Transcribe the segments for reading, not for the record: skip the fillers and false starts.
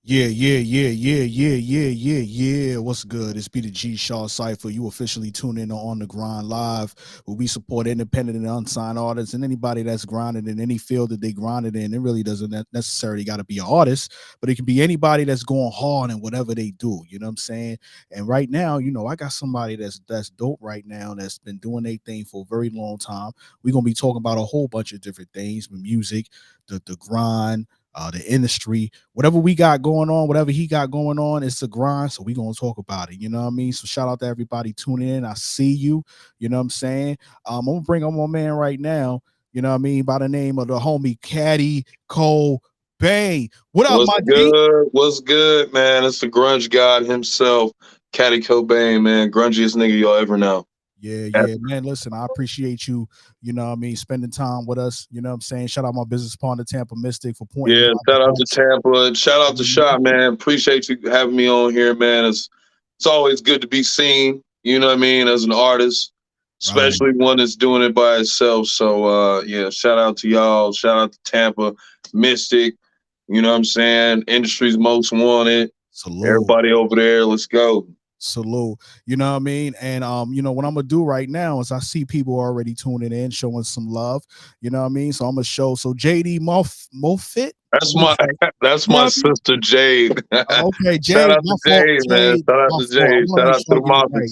Yeah. What's good? It's B2G Shah Cypha. You officially tune in on the Grind Live, where we support independent and unsigned artists and anybody that's grinding in any field that they grinded in. It really doesn't necessarily got to be an artist, but it can be anybody that's going hard in whatever they do. You know what I'm saying? And right now, I got somebody that's dope right now that's been doing their thing for a very long time. We're gonna be talking about a whole bunch of different things, with music, the grind, the industry, whatever we got going on, whatever he got going on, it's a grind. So we gonna talk about it. You know what I mean? So shout out to everybody tuning in. I see you. You know what I'm saying? I'm gonna bring on my man right now. You know what I mean? By the name of the homie Kaddy Kobain. What up, What's my G? good? What's good, man? It's the grunge god himself, Kaddy Kobain, man. Grungiest nigga you'll ever know. Yeah, man. Listen, I appreciate you, you know what I mean, spending time with us. You know what I'm saying? Shout out my business partner, Tampa Mystic, for pointing me Yeah, out the shout out to ropes. Tampa and shout out to Mhm. Shot, man. Appreciate you having me on here, man. It's always good to be seen, you know what I mean, as an artist, Right. especially one that's doing it by itself. So yeah, shout out to y'all. Shout out to Tampa Mystic, you know what I'm saying? Industry's most wanted. Salute. Everybody over there, let's go. Salute. You know what I mean? And what I'm gonna do right now is I see people already tuning in, showing some love. You know what I mean? So I'm gonna show JD Mofit. That's my that's You know my what I mean? sister Jade. Okay, Shout Jade, out my to fault, Jade, man. Jade, Shout out my to fault. I Jade. want to Shout make out sure to I the get it right.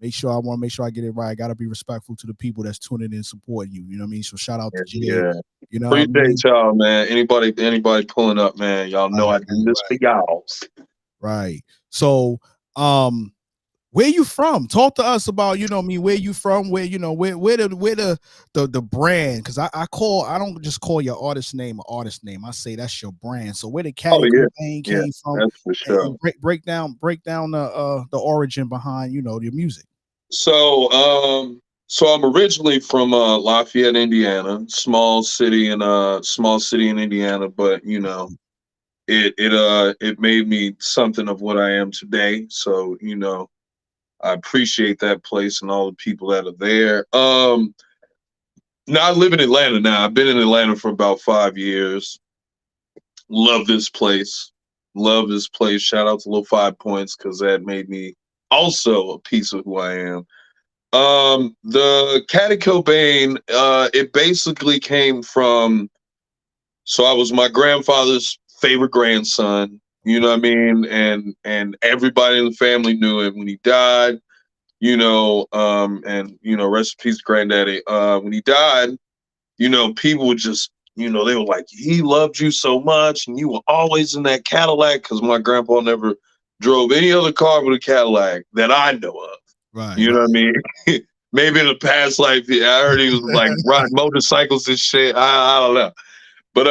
Moffats. I want to make sure I get it right. I gotta be respectful to the people that's tuning in, supporting you. You know what I mean? So shout out to Yeah, Jade. yeah. You know what I Appreciate mean? y'all, man. Anybody pulling up, man. Y'all know I do this for Right. y'all. Right. So where you from? Talk to us about, you know what I mean, where you from, where the brand, because I don't just call your artist name. I say that's your brand. So where did Oh Kaddy yeah, Kobain yeah. came from, That's for sure. and break down the origin behind, your music. So so I'm originally from Lafayette, Indiana, small city in Indiana, but it made me something of what I am today. So, I appreciate that place and all the people that are there. Now I live in Atlanta now. I've been in Atlanta for about 5 years. Love this place. Love this place. Shout out to Little 5 Points because that made me also a piece of who I am. The Kaddy Kobain, it basically came from, so I was my grandfather's favorite grandson. You know what I mean? And everybody in the family knew him when he died. And rest in peace, granddaddy. When he died, people would just, they were like, he loved you so much, and you were always in that Cadillac because my grandpa never drove any other car but a Cadillac that I know of. Right, You know what I right. mean? Maybe in the past life, I heard he was like riding motorcycles and shit. I don't know, but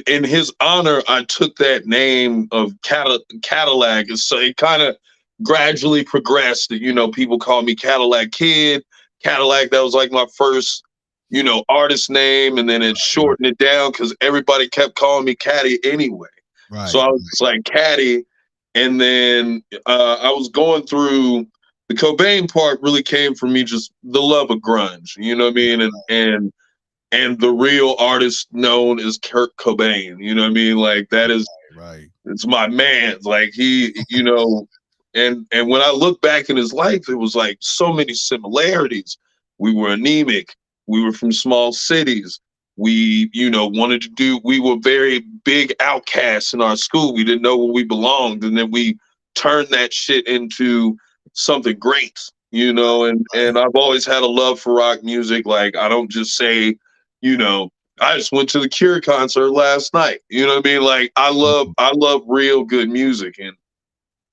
in his honor, I took that name of Cadillac, and so it kind of gradually progressed. People call me Cadillac Kid. Cadillac, that was like my first, artist name, and then it Right, shortened it down because everybody kept calling me Caddy anyway. So right, I was just like Caddy, and then I was going through the Cobain part. Really came from me just the love of grunge. You know what I mean? And the real artist known as Kurt Cobain. You know what I mean? Like that is right, it's my man. Like he, and when I look back in his life, it was like so many similarities. We were anemic. We were from small cities. We, wanted to do. We were very big outcasts in our school. We didn't know where we belonged, and then we turned that shit into something great. And right. I've always had a love for rock music. Like I don't just say, you know, I just went to the Cure concert last night. You know what I mean? Like I love real good music,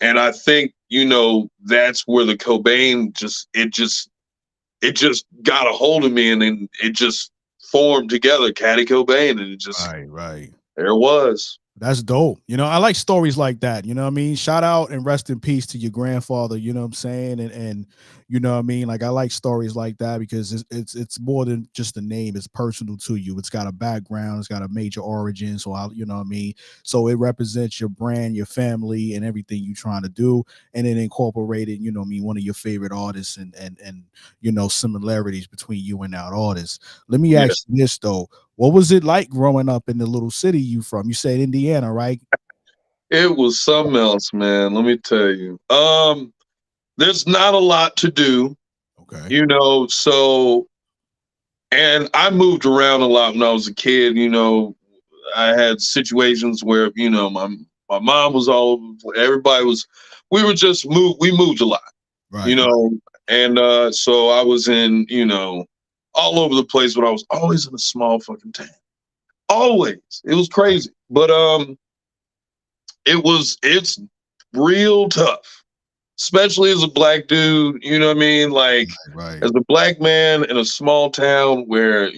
and I think that's where the Cobain just got a hold of me, and then it just formed together, Caddy Cobain, and it just Right, right. there it was. That's dope. I like stories like that. You know what I mean? Shout out and rest in peace to your grandfather. You know what I'm saying? And you know what I mean? Like I like stories like that because it's more than just a name. It's personal to you. It's got a background. It's got a major origin. So you know what I mean? So it represents your brand, your family, and everything you're trying to do. And then incorporated, you know what I mean, one of your favorite artists and similarities between you and that artist. Let me Yeah. ask you this though. What was it like growing up in the little city you from? You said Indiana, right? It was something else, man. Let me tell you. There's not a lot to do, Okay. you know. So, and I moved around a lot when I was a kid. You know, I had situations where my mom was all over everybody was. We were just moved. We moved a lot, you Right. know, and so I was in all over the place, but I was always in a small fucking town. Always, it was crazy, but it's real tough, especially as a black dude, you know what I mean? Like Right. as a black man in a small town where,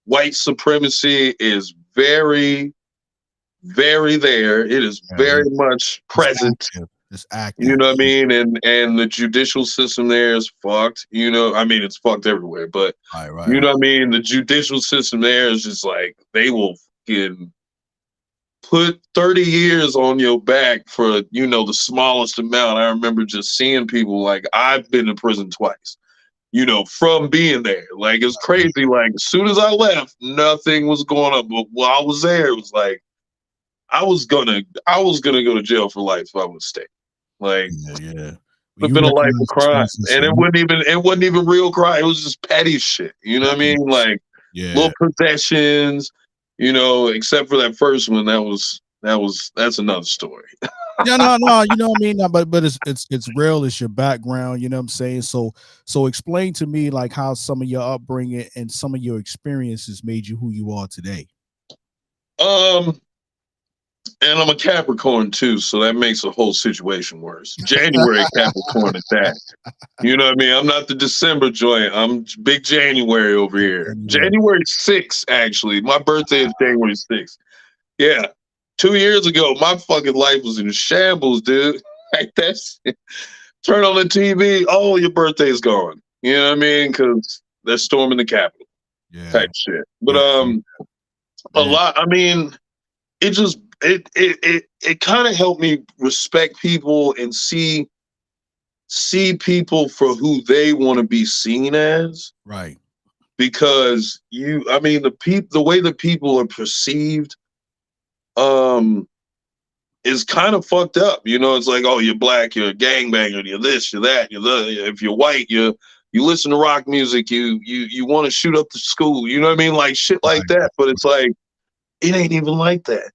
white supremacy is very, very there. It is Yeah, yeah. very much It's present. active. It's You active. know what I mean? And the judicial system there is fucked. I mean it's fucked everywhere, but Right, right, you right. know what I mean? The judicial system there is just like they will fucking put 30 years on your back for the smallest amount. I remember just seeing people like I've been in prison twice, from being there. Like it's crazy. Like as soon as I left, nothing was going up. But while I was there, it was like I was gonna go to jail for life if I would stay. Like Yeah, yeah. Well, would have you been a life of recognize the crime. school And system. it wasn't even real crime. It was just petty shit. You know what I mean? Pettiness. Like Yeah. little possessions, except for that first one, that's another story. Yeah, no, no, you know what I mean? No, but it's real, it's your background, you know what I'm saying? So explain to me like how some of your upbringing and some of your experiences made you who you are today. Um, and I'm a Capricorn too, so that makes the whole situation worse. January Capricorn at that. You know what I mean? I'm not the December joint. I'm big January over here. January. January 6th, actually. My birthday is January 6th. Yeah. 2 years ago, my fucking life was in shambles, dude. Like that's turn on the TV. Oh, your birthday's gone. You know what I mean? Because they're storming the Capitol Yeah. type shit. But Yeah. Yeah. a Yeah. lot. I mean, it just it kind of helped me respect people and see people for who they want to be seen as, Right. because I mean the way that people are perceived um is kind of fucked up. It's like, oh, you're black, you're a gangbanger, you're this, you're that, you're the if you're white, you listen to rock music, you want to shoot up the school, you know what I mean? Like shit like Right. that. But it's like it ain't even like that.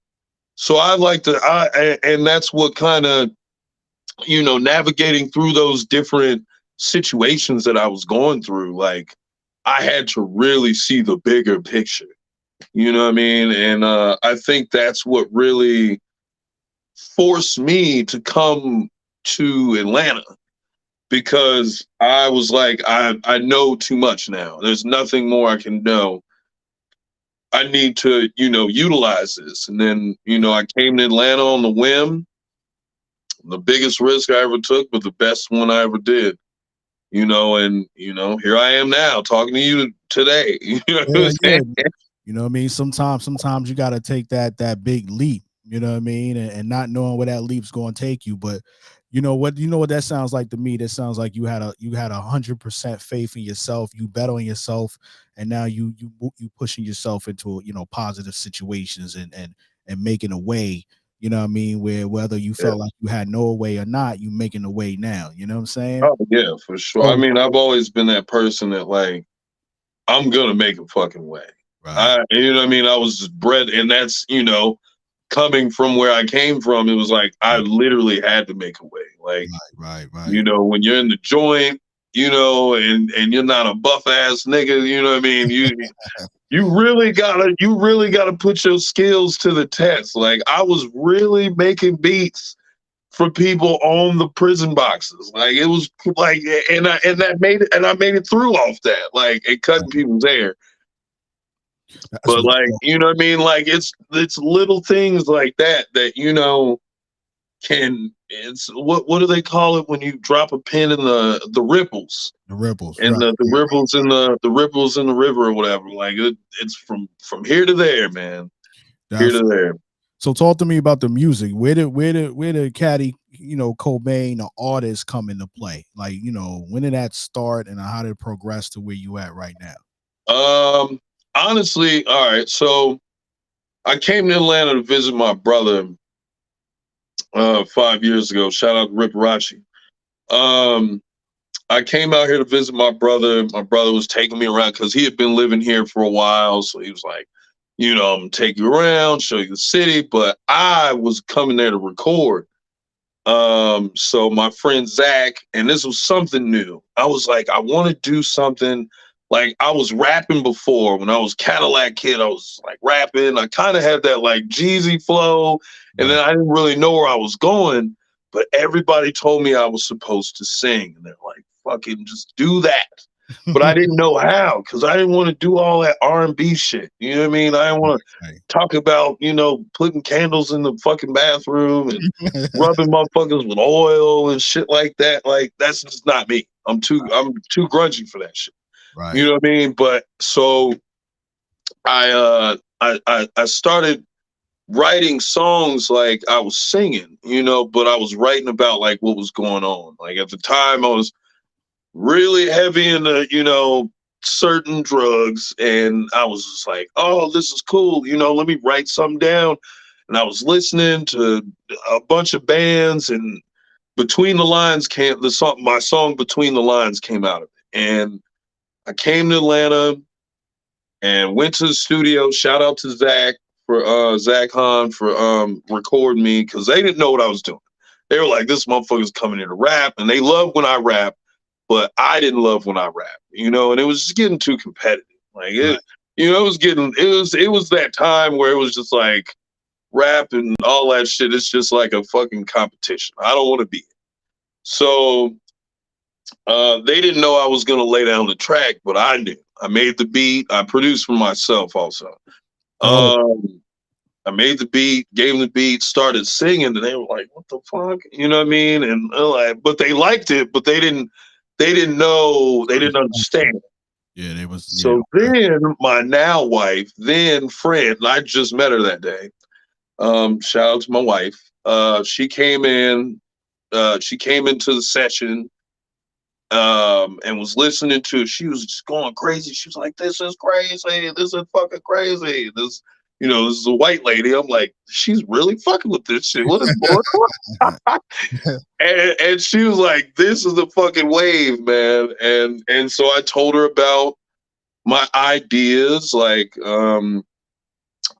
So I like to and that's what kind of navigating through those different situations that I was going through, like I had to really see the bigger picture. You know what I mean? And I think that's what really forced me to come to Atlanta, because I was like, I know too much now. There's nothing more I can know. I need to, utilize this. And then, I came to Atlanta on the whim, the biggest risk I ever took, but the best one I ever did. And here I am now talking to you today. You know what Yeah, I'm yeah. saying? You know what I mean? Sometimes you gotta take that big leap, you know what I mean? And not knowing where that leap's gonna take you. But you know what that sounds like to me? That sounds like you had 100% faith in yourself, you bet on yourself, and now you pushing yourself into positive situations and making a way, you know what I mean, where whether you Yeah. felt like you had no way or not, you making a way now. You know what I'm saying? Oh yeah, for sure. I So mean, I've always been that person that like I'm gonna make a fucking way. right, You know what I mean? I was just bred, and that's coming from where I came from. It was like I right, literally had to make a way. Like right, right. when you're in the joint, and you're not a buff ass nigga. You know what I mean? You really gotta put your skills to the test. Like I was really making beats for people on the prison boxes. Like it was like, and I made it through off that, like it cutting people's hair. That's But what's like, up. you know what I mean? Like it's little things like that it's what do they call it when you drop a pin in the ripples, The ripples, and right, the right, ripples in the ripples in the river or whatever. Like it's from here to there, man. Here right. to there. So talk to me about the music. Where did Caddy, Cobain, the artist, come into play? Like, when did that start and how did it progress to where you at right now? Um Honestly, all right. So I came to Atlanta to visit my brother 5 years ago. Shout out to Rip Rachi. Um, I came out here to visit my brother. My brother was taking me around because he had been living here for a while. So he was like, I'm gonna take you around, show you the city. But I was coming there to record. So my friend Zach, and this was something new. I was like, I want to do something. Like I was rapping before when I was Cadillac Kid. I was like rapping. I kind of had that like Jeezy flow, and Right. then I didn't really know where I was going. But everybody told me I was supposed to sing, and they're like, "Fucking just do that." But I didn't know how because I didn't want to do all that R&B shit. You know what I mean? I didn't want to Right. talk about putting candles in the fucking bathroom and rubbing motherfuckers with oil and shit like that. Like that's just not me. I'm too grungy for that shit. You Right. know what I mean? But so I started writing songs like I was singing, but I was writing about like what was going on. Like at the time I was really heavy into, certain drugs, and I was just like, oh, this is cool, let me write something down. And I was listening to a bunch of bands, and Between the Lines came the song my song Between the Lines came out of it. And I came to Atlanta and went to the studio. Shout out to Zach Hahn for recording me because they didn't know what I was doing. They were like, this motherfucker's coming in to rap, and they love when I rap, but I didn't love when I rap, and it was just getting too competitive. Like Right. it was that time where it was just like rap and all that shit. It's just like a fucking competition. I don't want to be it. So they didn't know I was gonna lay down the track, but I knew. I made the beat. I produced for myself also. Dope. Um, I made the beat, gave them the beat, started singing, and they were like, "What the fuck?" You know what I mean? And but they liked it, but they didn't know, they didn't understand. Yeah, they was, yeah, So okay. then my now wife, then friend, and I just met her that day. Shout out to my wife. She came in. She came into the session and was listening to it. She was just going crazy. She was like, "This is crazy. This is fucking crazy. This is a white lady." I'm like, "She's really fucking with this shit. What is going on?" And she was like, "This is the fucking wave, man." And so I told her about my ideas. Like,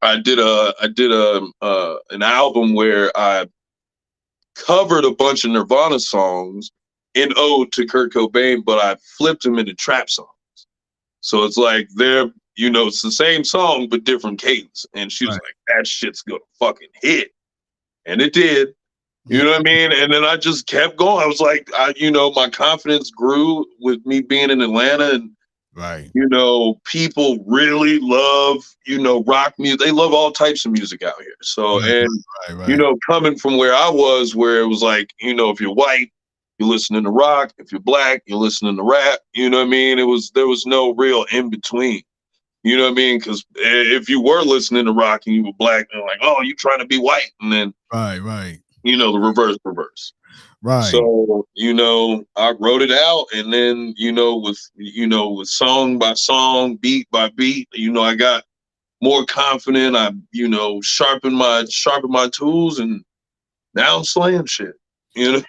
I did an album where I covered a bunch of Nirvana songs in ode to Kurt Cobain, but I flipped them into trap songs. So it's like it's the same song but different cadence. And she was Right. like, "That shit's gonna fucking hit," and it did. You know what I mean? And then I just kept going. I was like, my confidence grew with me being in Atlanta, and Right. people really love, rock music. They love all types of music out here. So, Right. and, Right. Right. coming from where I was, where it was like, if you're white, you're listening to rock. If you're black, you're listening to rap. You know what I mean? There was no real in between. You know what I mean? Because if you were listening to rock and you were black, they're like, oh, you trying to be white. And then, Right. Right. the reverse. Right. So, I wrote it out, and then, with song by song, beat by beat, I got more confident. I, sharpened my tools, and now I'm slaying shit. You know?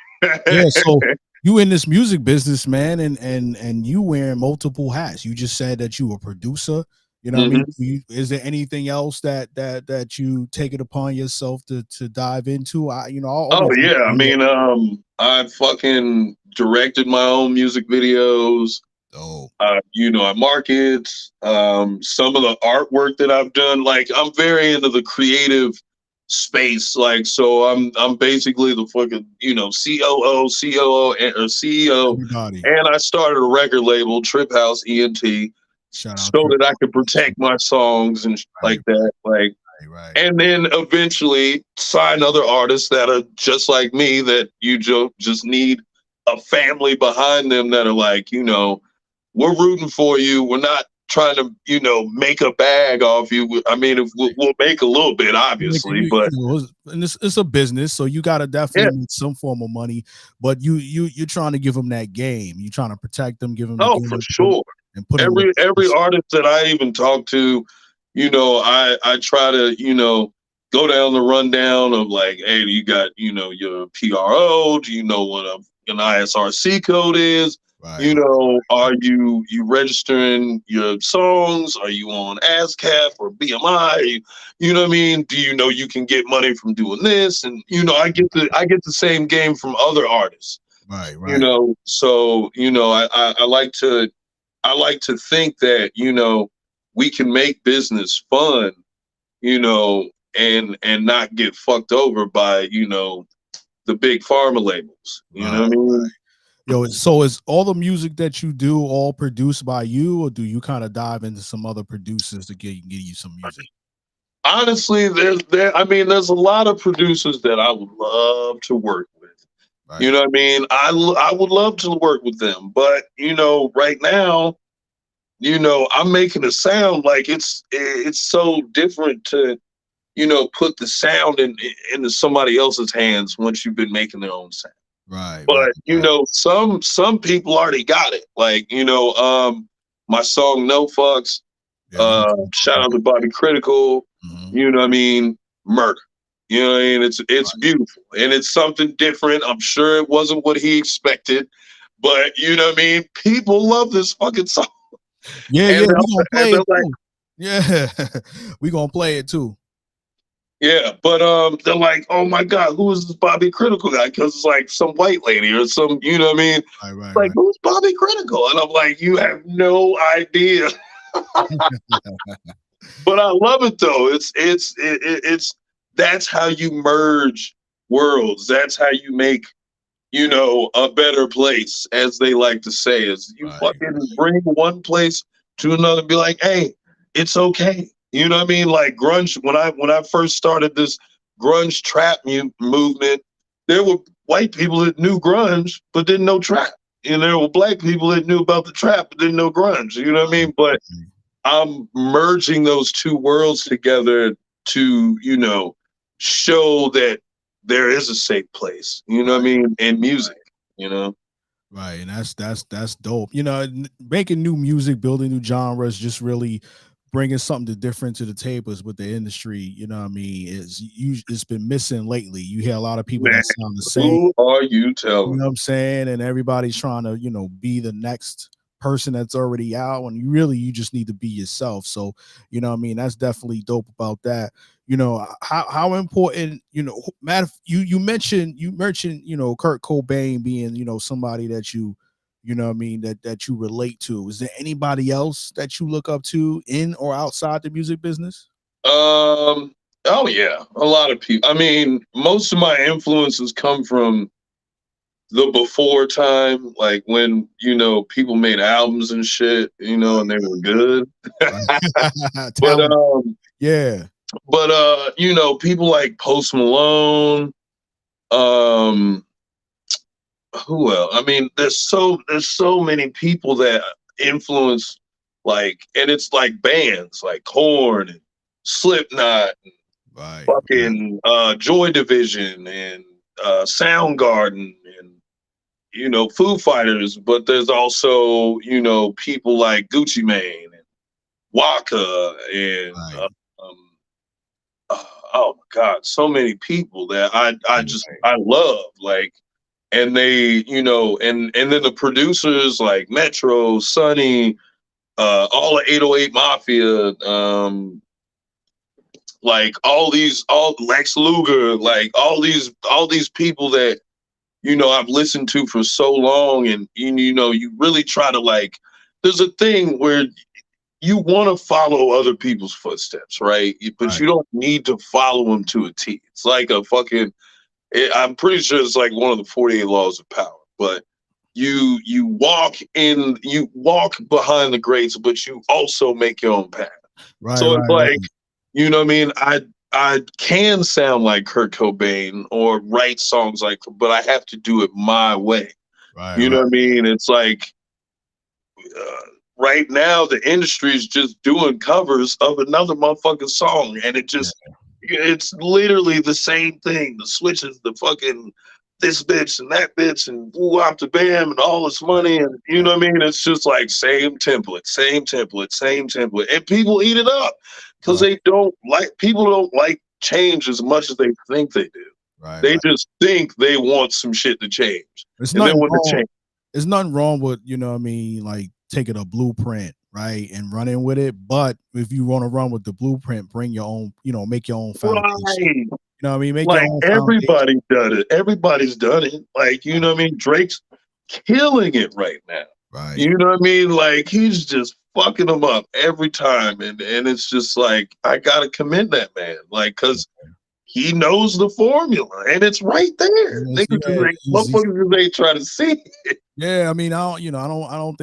Yeah, so you in this music business, man, and you wearing multiple hats. You just said that you a producer. You know what I mean? Mhm. Is there anything else that you take it upon yourself to dive into? I Oh always like yeah. to I hear. mean, I fucking directed my own music videos. Oh, I market some of the artwork that I've done. Like I'm very into the creative space. Like so, I'm basically the fucking COO, or CEO, everybody! and I started a record label, Triphouse Ent, Shout out so Trip. that I could protect my songs and Right, like that. Like, right, right. and then eventually sign other artists that are just like me, that you just need a family behind them that are like, we're rooting for you. We're not trying to, make a bag off you. I mean, if we'll make a little bit, obviously, but And it's a business, so you got to yeah. definitely need some form of money. But you're trying to give them that game. You're trying to protect them, give them the Oh, for game, sure. and put in what Every artist that I even talk to, I try to, go down the rundown of like, hey, you got, your PRO, do you know what an ISRC code is? right, Are you registering your songs? Are you on ASCAP or BMI? You know what I mean? Do you know you can get money from doing this? And I get the same game from other artists. right, right, So I like to think that we can make business fun, and not get fucked over by the big pharma labels. You know right. what I mean? Yo, so is all the music that you do all produced by you, or do you kind of dive into some other producers to get you some music? Honestly, there's a lot of producers that I would love to work with. You Right, know what I mean? I would love to work with them, but right now, I'm making a sound like it's so different to put the sound into somebody else's hands once you've been making their own sound. right, right, But right. some people already got it. Like my song "No Fucks." Yeah, we can talk Shout about out to Bobby Critical. that. Mhm. You know what I mean? Murder. You know what I mean? It's Right. beautiful and it's something different. I'm sure it wasn't what he expected, but you know what I mean? People love this fucking song, Yeah, and yeah, we gonna and play they're it like, too. Yeah, we gonna play it too. yeah, but they're like, oh my god, who is this Bobby Critical guy? Because it's like some white lady or some, you know what I mean? Right, right, Like, right. who's Bobby Critical? And I'm like, you have no idea. But I love it though. It's that's how you merge worlds. That's how you make a better place, as they like to say. Is you Right, fucking bring one place to another, and be like, hey, it's okay. You know what I mean? Like grunge. When I first started this grunge trap movement, there were white people that knew grunge but didn't know trap. And there were black people that knew about the trap but didn't know grunge. You know what I right, mean? But right, I'm merging those two worlds together to, show that there is a safe place, you know what I right. mean, in music, you know. Right, and that's dope. Making new music, building new genres, just really bringing something different to the tables with the industry. You know what I mean? It's been missing lately. You hear a lot of people Man, that sound the same. who are you You telling? know what I'm saying? And everybody's trying to, be the next person that's already out. And you just need to be yourself. So, you know what I mean? That's definitely dope about that. How important, matter you mentioned, Kurt Cobain being, somebody that you know what I mean, that you relate to. Is there anybody else that you look up to in or outside the music business? Oh yeah, a lot of people. I mean, most of my influences come from the before time, like when people made albums and shit, and they were good. Right. but Talent. Yeah. people like Post Malone, um, who else? I mean, there's so many people that influence, like, and it's like bands like Korn and Slipknot and Right. Right. fucking Joy Division and Soundgarden and Foo Fighters, but there's also people like Gucci Mane and Waka and Right. um, oh my god, so many people that I Right. just I love, like, and they and then the producers like Metro, Sonny, all the 808 Mafia, like all Lex Luger, like all these people that I've listened to for so long, and you really try to, like, there's a thing where you want to follow other people's footsteps, right? But Right. you don't need to follow them to a T. It's like a fucking. I'm pretty sure it's like one of the 48 laws of power. But you walk behind the greats, but you also make your own path. Right. So it's Right. like, what I mean. I can sound like Kurt Cobain or write songs like, but I have to do it my way. Right. You know Right. what I mean? It's like, right now the industry is just doing covers of another motherfucking song, and it's literally the same thing. The switches, the fucking this bitch and that bitch and woo up to bam and all this money and you know what I mean? It's just like same template, same template, same template. And people eat it up because Right. they people don't like change as much as they think they do. Right. They Right. just think they want some shit to change. There's And then nothing when it wrong. changes, There's nothing wrong with, you know what I mean, like taking a blueprint, right, and running with it. But if you want to run with the blueprint, bring your own, you know, make your own foundation. right. You know what I mean? Make your Like own foundation. everybody done it. Everybody's done it. Like, you know what I mean? Drake's killing it right now. Right. You know what I mean? Like he's just fucking them up every time. And it's just like I gotta commend that man. Like, cause he knows the formula and it's right there. Yes, Niggas yeah, just ain't motherfuckers just ain't trying to see it. yeah. I mean, I don't, you know, I don't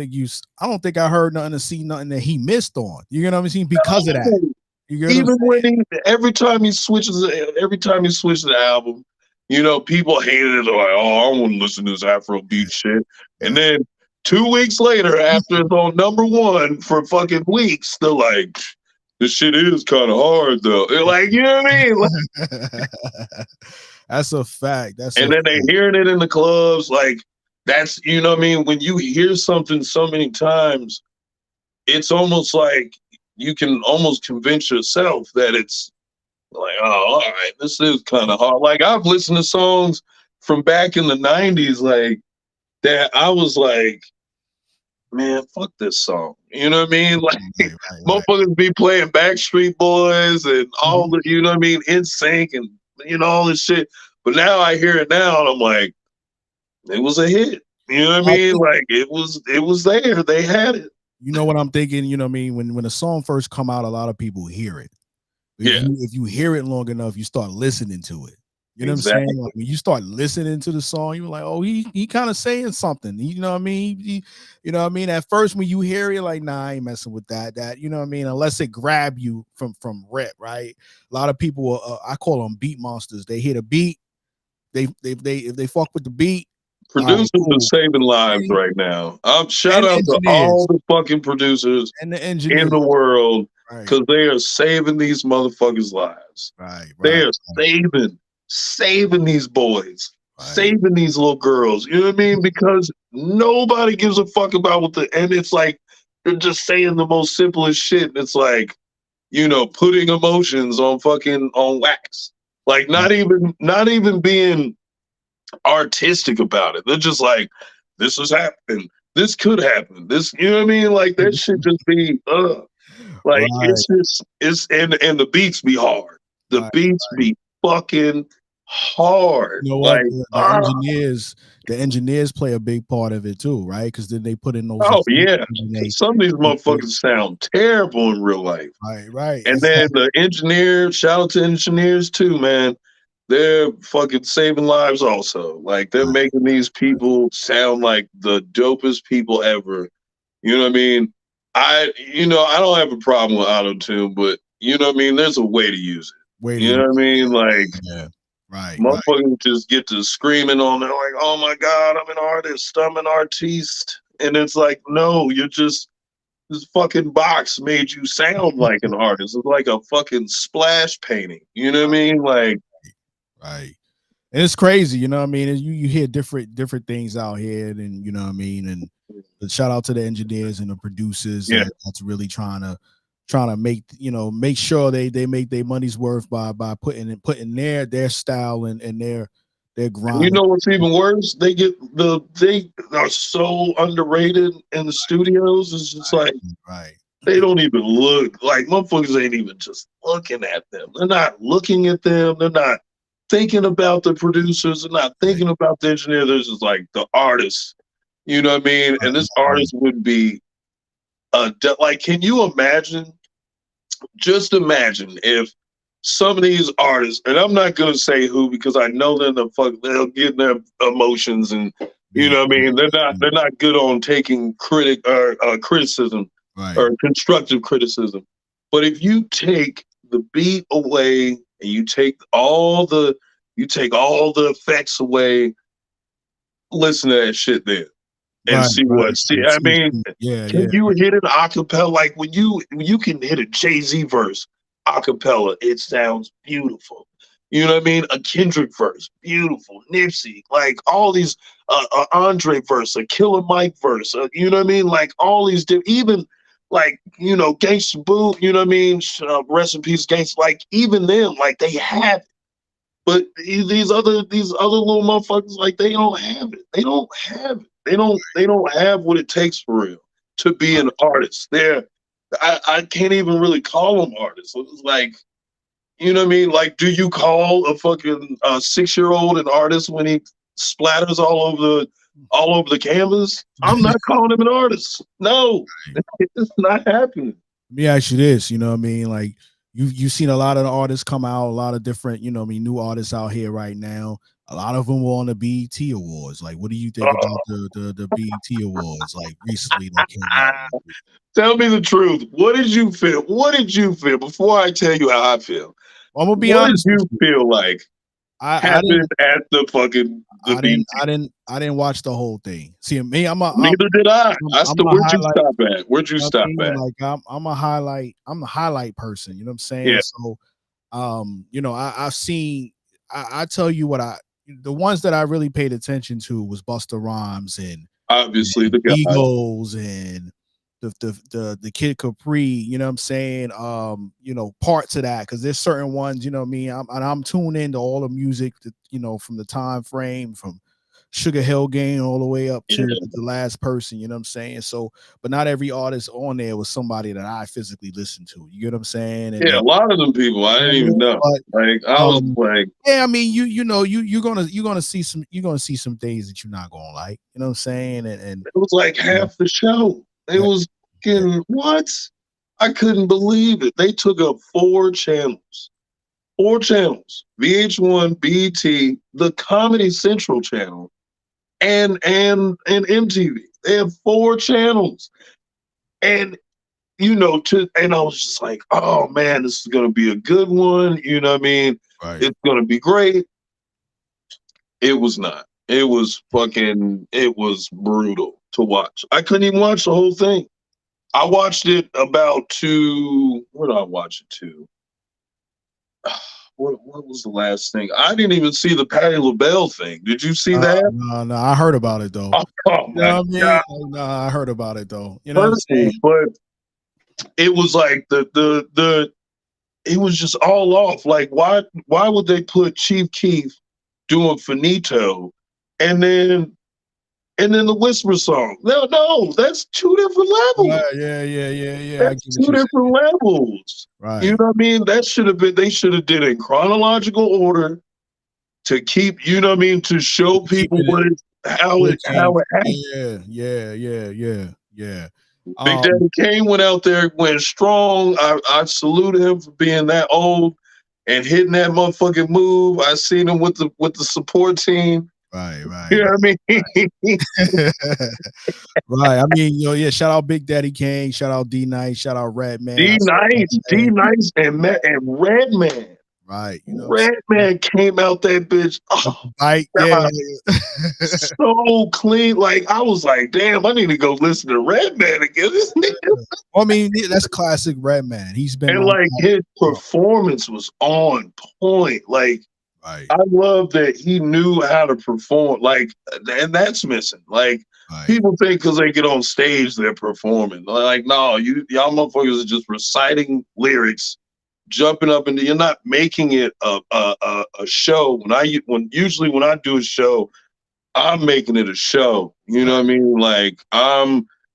think I heard nothing to see nothing that he missed on. You know what I'm saying? Because of that. You get what I'm Even when saying? every time he switches the album, you know, people hated it. They're like, oh, I want to listen to this Afro beat shit. And Yeah. then 2 weeks later, after it's on #1 for fucking weeks, they're like, this shit is kind of hard though. They're like, you know what I mean? Like, That's a fact. That's a and then they fact. hearing it in the clubs, like that's you know what I mean. When you hear something so many times, it's almost like you can almost convince yourself that it's like, oh, all right, this is kind of hard. Like I've listened to songs from back in the '90s, like that. I was like, man, fuck this song. You know what I mean? Like Right, right, right. motherfuckers be playing Backstreet Boys and all Mhm. the, you know what I mean, In Sync and you know all this shit. But now I hear it now and I'm like, it was a hit. You know what I I mean? think, Like it was there. They had it. you know what I'm thinking. You know what I mean. When a song first come out, a lot of people hear it. Yeah, If you hear it long enough, you start listening to it. You know what I'm saying? exactly. Like when you start listening to the song, you're like, oh, he kind of saying something. You know what I mean? You know what I mean? At first, when you hear it, like, nah, I ain't messing with that. That you know what I mean? Unless it grab you from rip, right? A lot of people, I call them beat monsters. They hear the beat, they if they fuck with the beat, all right, Producers are cool. saving lives right now. Shout And out to engineers all the fucking producers and the in the engineers, world right, because they are saving these motherfuckers' lives. right, They right, are saving these boys, right. saving these little girls. You know what I mean? Because nobody gives a fuck about and it's like they're just saying the most simplest shit. And it's like, you know, putting emotions on wax. Like not even being artistic about it. They're just like, this is happening. This could happen. This, you know what I mean? Like that should just be, like Right, it's just it's and the beats be hard. The right. beats be fucking hard. You know what? Like The engineers play a big part of it too, right? Because then they put in those oh effects yeah, and 'cause some of these they motherfuckers sound terrible in real life. right, right, And then exactly. the engineers, shout out to engineers too, man. They're fucking saving lives also. Like they're Right, making these people sound like the dopest people ever. You know what I mean? I don't have a problem with auto tune, but you know what I mean? There's a way to use way it. to You know use what I mean? Like it. Yeah, right, right. motherfuckers just get to screaming on there like, oh my God, I'm an artist, I'm an artiste. And it's like, no, you're just this fucking box made you sound like an artist. It's like a fucking splash painting. You know what I mean? Like, Right. And it's crazy, you know what I mean? And you hear different things out here, and you know what I mean. And shout out to the engineers and the producers yeah. that's really trying to make make sure they make their money's worth by putting their style and their And you grind. know what's even worse? They are so underrated in the studios. It's just like Right, they don't even look like motherfuckers ain't even just looking at them. They're not looking at them. They're not thinking about the producers. They're not right, thinking about the engineer. They're just like the artists. You know what I mean? And this right, artist would be like, can you imagine? Just imagine if some of these artists, and I'm not gonna say who because I know they'll get their emotions and you be know what I mean. They're not good on taking criticism right, or constructive criticism. But if you take the beat away and you take all the effects away, listen to that shit then and right, see right, what see. right. I mean, Yeah, can yeah, you hit an acapella like when you can hit a Jay-Z verse acapella? It sounds beautiful. You know what I mean? A Kendrick verse, beautiful. Nipsey, like all these, Andre verse, a Killer Mike verse. You know what I mean? Like all these, even like Gangsta Boo. You know what I mean? Rest in peace, Gangsta. Like even them, like they have it. But these other little motherfuckers, like they don't have it. They don't have it. They don't have what it takes for real to be an artist. I can't even really call them artists. It's like, you know what I mean? Like, do you call a fucking 6-year-old an artist when he splatters all over the canvas? I'm not calling him an artist. No, it's not happening. Let me ask you this, you know what I mean? Like you've seen a lot of the artists come out, a lot of different, you know what I mean, new artists out here right now. A lot of them were on the BET Awards. Like, what do you think about the BET Awards like recently that came out? Tell me the truth. What did you feel? What did you feel before I tell you how I feel? I'm gonna be What did honest with you you. feel like I happened didn't at the I didn't BT? I didn't watch the whole thing. See me, Neither did I. I I'm still, a where'd you highlight. stop at? Where'd you You know what I stop mean? at? Like I'm a highlight. I'm a highlight person. You know what I'm saying? Yeah, So, I've seen. I tell you what the ones that I really paid attention to was Busta Rhymes obviously and the guy. Egos and the Kid Capri. You know what I'm saying? Parts of that because there's certain ones. You know what I mean? I'm tuned into all the music that from the time frame from Sugar Hill Gang all the way up Yeah, to the last person. You know what I'm saying? So but not every artist on there was somebody that I physically listened to. You get what I'm saying? And yeah. then A lot of them people I you know didn't what I even mean? know. But Like I was like, yeah, I mean, you're gonna see some things that you're not gonna like. You know what I'm saying? And it was like you know, half the show. It yeah, was yeah, fucking what? I couldn't believe it. They took up four channels: VH1, BET, the Comedy Central channel, and MTV. They have four channels, and and I was just like, oh man, this is gonna be a good one. You know what I mean? right. It's gonna be great. It was not. It was brutal to watch. I couldn't even watch the whole thing. I watched it about to where did I watch it to? What was the last thing? I didn't even see the Patti LaBelle thing. Did you see that? No, no, I heard about it though. Oh You know my what I mean? god, Like, no, I heard about it though. You know what I'm hurtful. saying? But it was like the it was just all off. Like why would they put Chief Keef doing Finito and then the Whisper song? No, no, that's two different Yeah, levels. yeah, yeah, yeah, yeah. I That's get what two you're different saying. levels. You Right. know what I mean? They should have did it in chronological order to keep, you know what I mean, to show people Keeping it how what it it how came. it happened. Yeah, yeah, yeah, yeah, yeah. Big Um, Daddy Kane went out there, went strong. I salute him for being that old and hitting that motherfucking move. I seen him with the support team. right, right, You know what I mean? right. I mean, yeah. Shout out Big Daddy Kane. Shout out D Nice. Shout out Red Man. I saw D Red Man. Nice and Redman. Right. You know what I'm saying? Redman came out that bitch. With Oh the bike. Yeah. God, so clean. Like I was like, damn, I need to go listen to Redman again. This nigga. I mean, that's classic Red Man. He's been And on. like his performance was on point. Like Right. I love that he knew how to perform. Like, and that's missing. Like Right. people think because they get on stage they're performing. Like, no, y'all motherfuckers are just reciting lyrics, jumping up, and you're not making it a show. When I do a show, I'm making it a show. You know what I mean? Like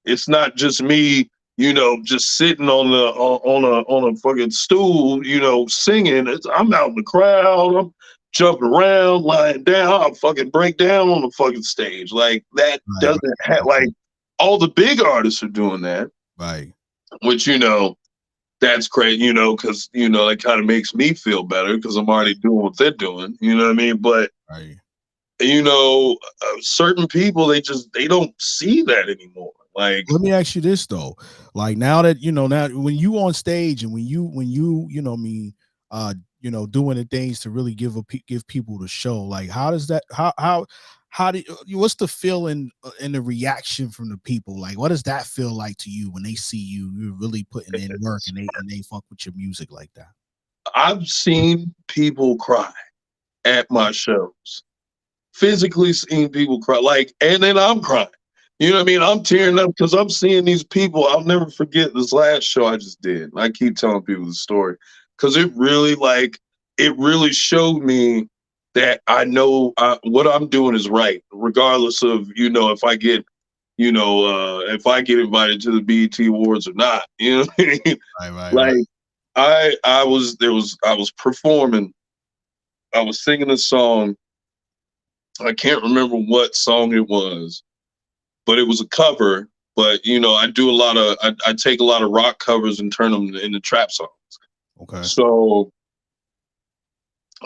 it's not just me, just sitting on a fucking stool, singing. I'm out in the crowd. I'm jumping around, lying down. I'll fucking break down on the fucking stage. Like that Right. doesn't have like all the big artists are doing that, Right. which that's great, because that kind of makes me feel better because I'm already doing what they're doing. You know what I mean? But Right. certain people they don't see that anymore. Like Let me ask you this though. Like now that now when you on stage and when you what I mean doing the things to really give people the show, like how does that how do what's the feeling and the reaction from the people? Like what does that feel like to you when they see you're really putting in work and they fuck with your music like that? I've seen people cry. at my shows. Physically seeing people cry, like, and then I'm crying. You know what I mean? I'm tearing up because I'm seeing these people. I'll never forget this last show I just did. I keep telling people the story because it really showed me that I know what I'm doing is right, regardless of, if I get, if I get invited to the BET Awards or not. You know what I mean? Right, right, right. Like I was performing, I was singing a song. I can't remember what song it was, but it was a cover. But I do I take a lot of rock covers and turn them into trap songs. Okay. So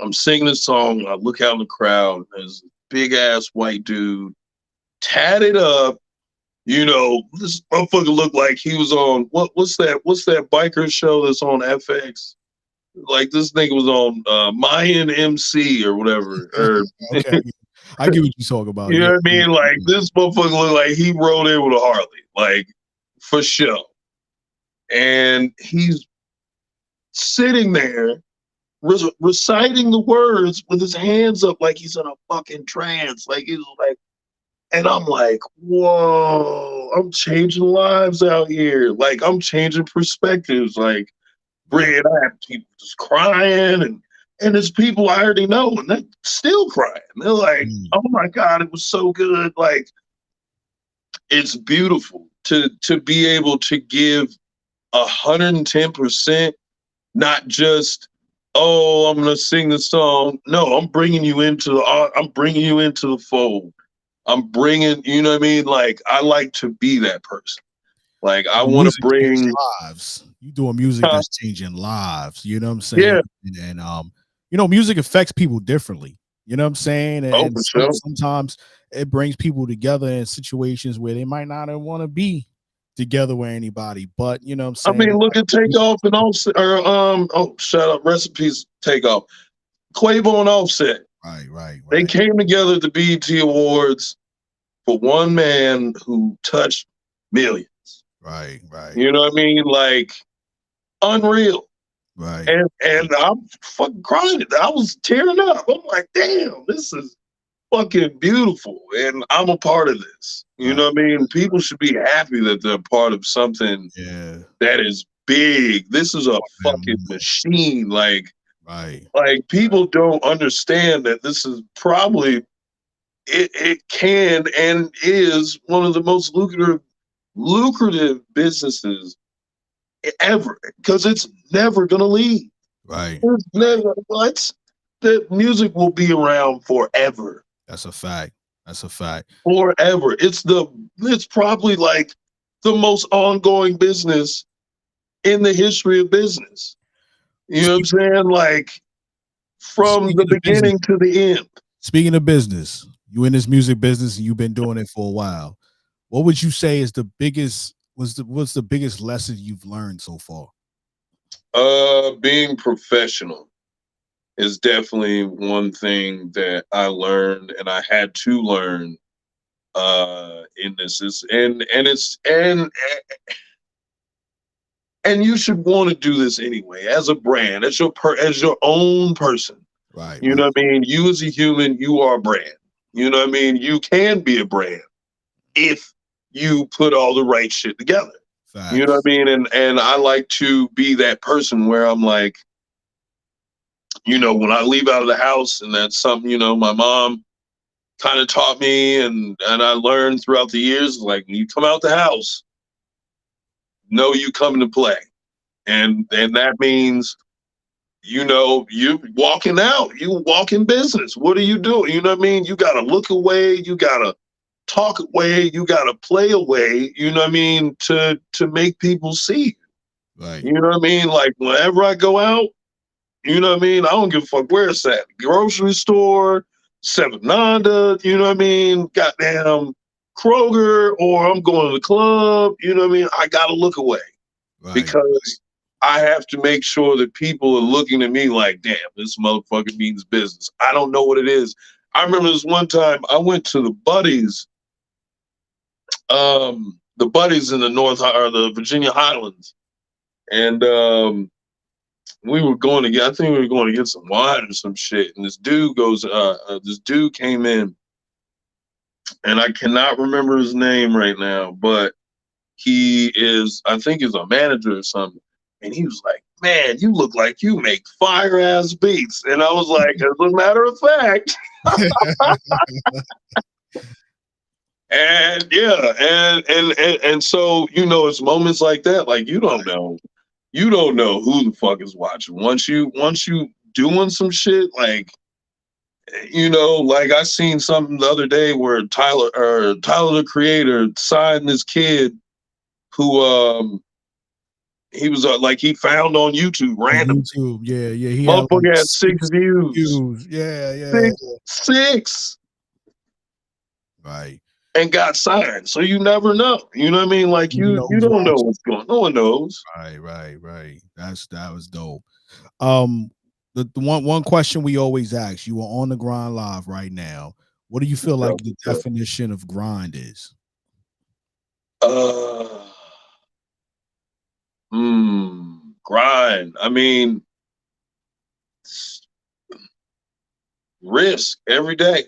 I'm singing this song. I look out in the crowd. There's a big ass white dude, tatted up. This motherfucker looked like he was on what's that biker show that's on FX? Like this nigga was on Mayan MC or whatever. Or Okay. I get what you talk about. you Yeah. know what I mean? Like this motherfucker looked like he rode in with a Harley, like for sure. And he's sitting there reciting the words with his hands up like he's in a fucking trance. Like he's like, and I'm like, whoa, I'm changing lives out here. Like I'm changing perspectives. Like, Right. Grynd, I have people just crying and there's people I already know and they're still crying. They're like, Mm. oh my God, it was so good. Like it's beautiful to be able to give 110%, not just, oh, I'm gonna sing the song. No, I'm bringing you into the fold. I'm bringing, you know what I mean? Like I like to be that person. Like I want to Music changes bring, lives. You doing music uh, that's changing lives. You know what I'm saying? yeah, And music affects people differently. You know what I'm saying? oh And for sure. sometimes it brings people together in situations where they might not want to be together with anybody. But you know what I'm I saying? mean, look at Takeoff and Offset, or oh, shut up, recipes Takeoff, Quavo and Offset. Right, right, They right, came together at the BET Awards for one man who touched millions. right, right, You know what I mean? Like unreal. right, And I'm fucking crying. I was tearing up. I'm like, damn, this is fucking beautiful. And I'm a part of this. You right. know what I mean? People should be happy that they're part of something Yeah. that is big. This is a fucking Man, machine. right, Like people don't understand that this is probably it can and is one of the most lucrative businesses ever because it's never gonna leave. right. It's never what the music will be around forever. That's a fact. That's a fact. Forever. It's probably like the most ongoing business in the history of business. You know what I'm Speak, saying? Like from the speaking of business, beginning to the end. speaking of business, you in this music business and you've been doing it for a while. What would you say is the biggest what's the biggest lesson you've learned so far? Being professional is definitely one thing that I learned and I had to learn in this is and it's and you should want to do this anyway as a brand, as your own person. Right, You right. know what I mean? You as a human, you are a brand. You know what I mean? You can be a brand if you put all the right shit together. You know what Facts. I mean? And I like to be that person where I'm like, when I leave out of the house, and that's something, my mom kind of taught me and I learned throughout the years, like when you come out the house, know you coming to play. And that means you walking out, you walking business. What are you doing? You know what I mean? You gotta look away, you gotta talk away, you gotta play away, you know what I mean, to make people see. Right. You know what I mean? Like whenever I go out, you know what I mean? I don't give a fuck where it's at. Grocery store, Seven Nanda, you know what I mean? Goddamn Kroger, or I'm going to the club, you know what I mean? I gotta look away Right. because I have to make sure that people are looking at me like, damn, this motherfucker means business. I don't know what it is. I remember this one time I went to the buddies in the North or the Virginia Highlands, and we were going to get, I think we were going to get some wine or some shit. And this dude came in, and I cannot remember his name right now, but I think he's a manager or something. And he was like, man, you look like you make fire ass beats. And I was like, as a matter of fact. And yeah, and so, it's moments like that, like you don't know who the fuck is watching. Once you doing some shit, like, like I seen something the other day where Tyler the Creator signed this kid who he was like, he found on YouTube random. YouTube, yeah, he had like Motherfucker had 6 views. Yeah. Six. Right. And got signed. So you never know. You know what I mean? Like You you know who's don't know watching. what's going on. No one knows. Right. That was dope. The one question we always ask, you are on the grind live right now. What do you feel like the definition of grind is? Grind. I mean, risk every day.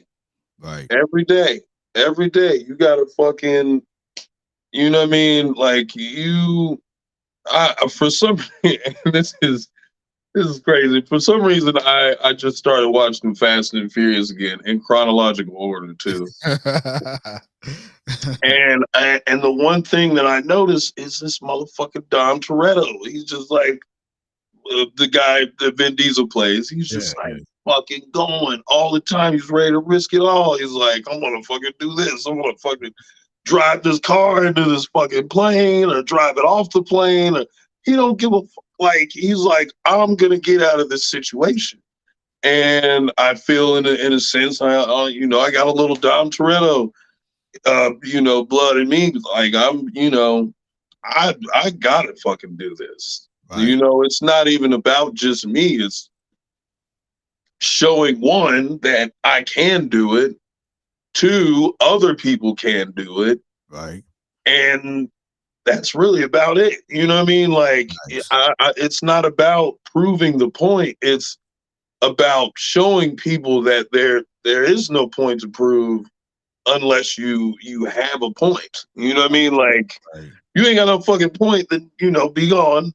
Right. Every day. You gotta fucking, you know what I mean? Like for some this is crazy. For some reason, I just started watching Fast and Furious again in chronological order too. And the one thing that I noticed is this motherfucking Dom Toretto. He's just like the guy that Vin Diesel plays. He's just fucking going all the time. He's ready to risk it all. He's like, I'm gonna fucking do this. I'm gonna fucking drive this car into this fucking plane or drive it off the plane. Or, he don't give a fuck. Like, he's like, I'm gonna get out of this situation. And I feel in a sense, I got a little Dom Toretto, blood in me. Like, I'm, I gotta fucking do this. Right. It's not even about just me. It's showing, one, that I can do it. Two, other people can do it. Right. And that's really about it. You know what I mean? Like, nice. It's not about proving the point. It's about showing people that there is no point to prove unless you have a point. You know what I mean? Like, you ain't got no fucking point, then, be gone.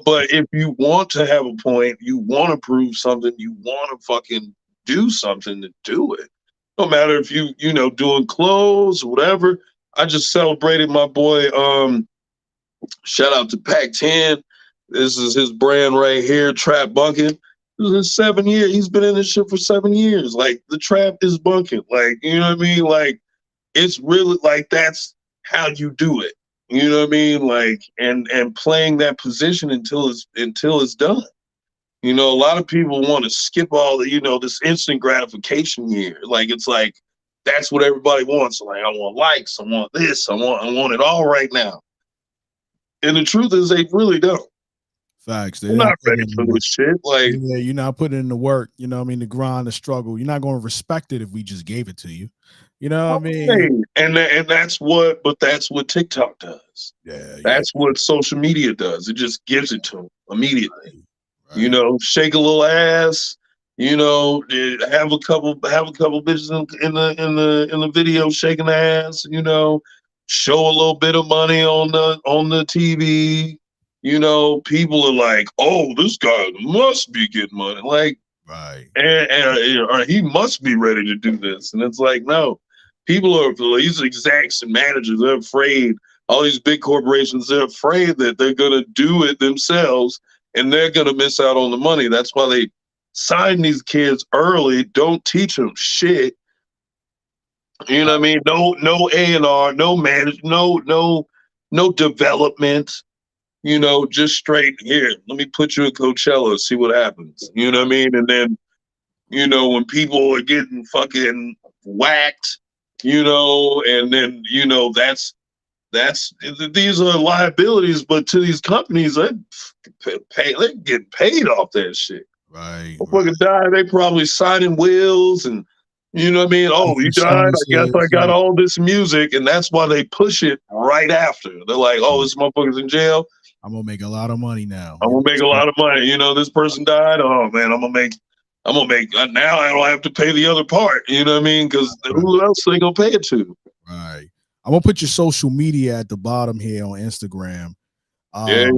But if you want to have a point, you want to prove something, you want to fucking do something, to do it. No matter if you doing clothes or whatever. I just celebrated my boy. Shout out to Pac 10. This is his brand right here, Trap Bunking. This is his 7 year. He's been in this shit for 7 years. Like, the trap is bunking. Like, you know what I mean? Like, it's really like, that's how you do it. You know what I mean? Like, and playing that position until it's done. A lot of people want to skip all the, this instant gratification here. Like, it's like, that's what everybody wants. Like, I want likes, I want this, I want it all right now. And the truth is, they really don't. Facts. They're not ready for this shit. Like, yeah, you're not putting in the work. You know what I mean? The grind, the struggle. You're not going to respect it if we just gave it to you. You know what I mean? And that's what TikTok does. Yeah. That's what social media does. It just gives it to them immediately. Right. Shake a little ass. Have a couple bitches in the video shaking the ass. Show a little bit of money on the TV. People are like, oh, this guy must be getting money. Like, right. And he must be ready to do this. And it's like, no. People are, these execs and managers, they're afraid. All these big corporations, they're afraid that they're going to do it themselves and they're going to miss out on the money. That's why they sign these kids early. Don't teach them shit. You know what I mean? No A&R, no manage, no development. Just straight here. Let me put you in Coachella, see what happens. You know what I mean? And then, when people are getting fucking whacked, and then, that's these are liabilities, but to these companies, they're getting paid off that shit. Right. Fucking die, they probably signing wills and You know what I mean? Oh, you died. I guess I got all this music, and that's why they push it right after. They're like, "Oh, this motherfucker's in jail. I'm gonna make a lot of money now. I'm gonna make a lot of money. You know, this person died. Oh man, I'm gonna make. Now I don't have to pay the other part. You know what I mean? Because who else they gonna pay it to? Right. I'm gonna put your social media at the bottom here on Instagram. Yeah.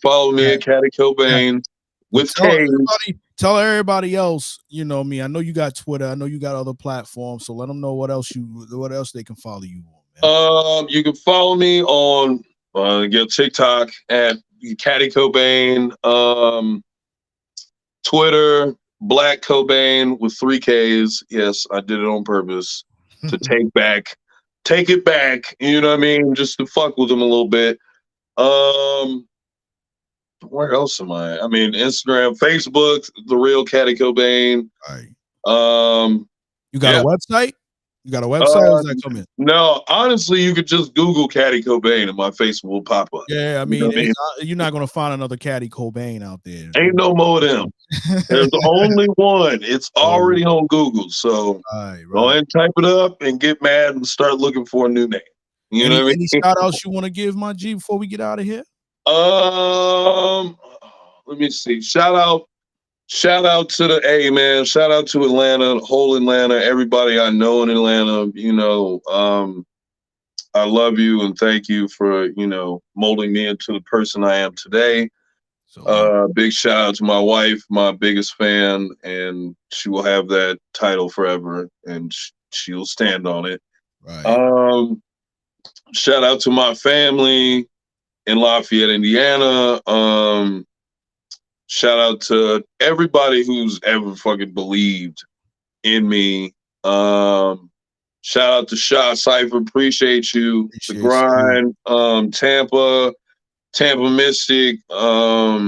Follow me at Kaddy Kobain with K. Tell everybody else, you know me. I know you got Twitter. I know you got other platforms. So let them know what else they can follow you on. Man. You can follow me on TikTok at Kaddy Kobain. Twitter, Black Kobain with 3 Ks. Yes, I did it on purpose to take it back. You know what I mean? Just to fuck with them a little bit. Where else am I? I mean, Instagram, Facebook, The Real Kaddy Kobain. Right. You got a website? You got a website? Or does that come in? No, honestly, you could just Google Kaddy Kobain and my face will pop up. Yeah, I mean, you're not gonna find another Kaddy Kobain out there. Ain't no more of them. There's only one. It's already on Google. So go ahead and type it up and get mad and start looking for a new name. You know what I mean? Any shout outs you want to give, my G, before we get out of here? Let me see. Shout out to the man. Shout out to Atlanta, whole Atlanta, everybody I know in Atlanta. You know, I love you and thank you for, you know, molding me into the person I am today. Big shout out to my wife, my biggest fan, and she will have that title forever and she'll stand on it. Right. Shout out to my family in Lafayette, Indiana. Shout out to everybody who's ever fucking believed in me. Shout out to Shah Cypha. Appreciate you. The Grynd, Tampa Mystic, all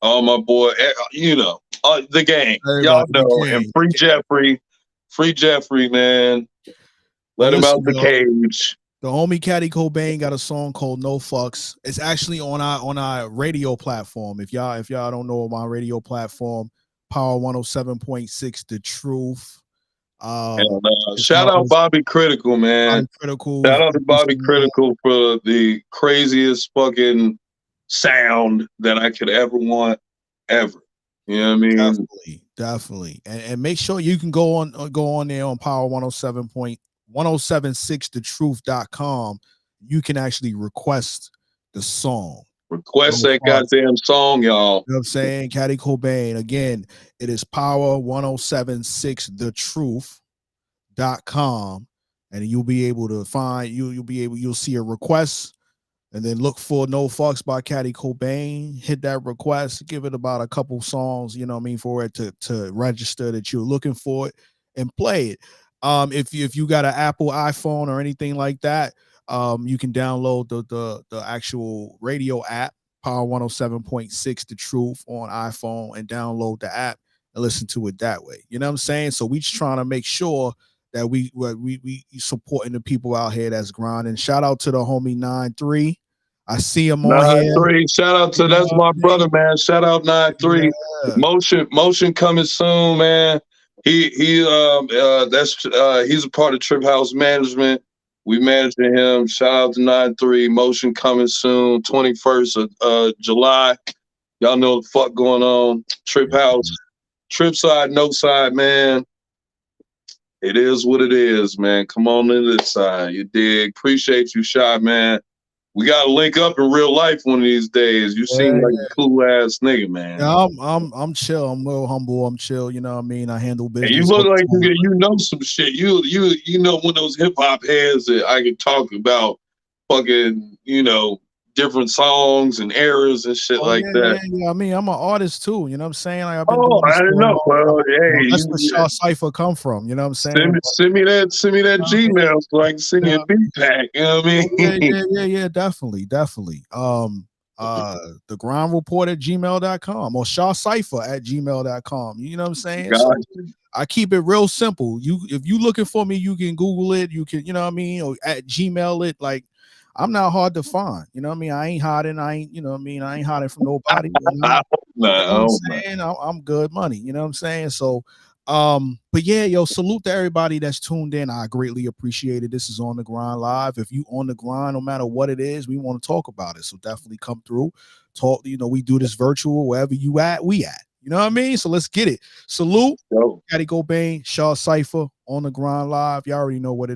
my boy, you know, the gang. Y'all know. And Free Jeffrey, man. Let him out the cage. The homie Kaddy Kobain got a song called "No Fucks." It's actually on our radio platform. If y'all don't know my radio platform, Power 107.6, The Truth. Shout out Bobby Critical, man. Shout out to Bobby Critical for the craziest fucking sound that I could ever want, ever. You know what I mean? Definitely. And make sure you can go on there on Power 1076thetruth.com. You can actually request the song. Request that goddamn song, y'all. You know what I'm saying? Kaddy Kobain. Again, it is Power 1076thetruth.com. And you'll be able to find you'll see a request and then look for No Fucks by Kaddy Kobain. Hit that request, give it about a couple songs, you know what I mean, for it to register that you're looking for it and play it. If you got an Apple iPhone or anything like that, you can download the actual radio app, Power 107.6 The Truth on iPhone, and download the app and listen to it that way. You know what I'm saying? So we just trying to make sure that we supporting the people out here that's grinding. Shout out to the homie 9-3. I see him on here. 9-3. Shout out to that's my brother, man. Shout out 9-3. Yeah. Motion coming soon, man. He's a part of Triphouse Management. We managing him. Shout out to 9-3. Motion coming soon, 21st of July. Y'all know the fuck going on. Triphouse, Trip side, no side, man. It is what it is, man. Come on to this side. You dig? Appreciate you, Shah, man. We gotta link up in real life one of these days. You seem like a cool ass nigga, man. Yeah, I'm chill. I'm real humble. I'm chill. You know what I mean? I handle business. And you look like you know some shit. You know one of those hip hop heads that I can talk about fucking, you know, different songs and eras and shit like that. Yeah, I mean, I'm an artist too. You know what I'm saying? Like, I've been I didn't know. Well, hey, that's where Shah Cypha come from. You know what I'm saying? Send me that Gmail so I can send you a beat pack. You know what I mean? Yeah, definitely. The Grynd Report at gmail.com or Shah Cypha at gmail.com. You know what I'm saying? So I keep it real simple. If you looking for me, you can Google it. You can, you know what I mean, or at Gmail it. Like, I'm not hard to find. You know what I mean? I ain't hiding. You know what I mean? I ain't hiding from nobody. You know what I'm saying? I'm good money. You know what I'm saying? So But yeah, yo, salute to everybody that's tuned in. I greatly appreciate it. This is On the Grind Live. If you on the grind, no matter what it is, we want to talk about it. So definitely come through. Talk, we do this virtual, wherever you at, we at. You know what I mean? So let's get it. Salute, Yo. Kaddy Kobain, Shah Cypha, On the Grind Live. Y'all already know what it is.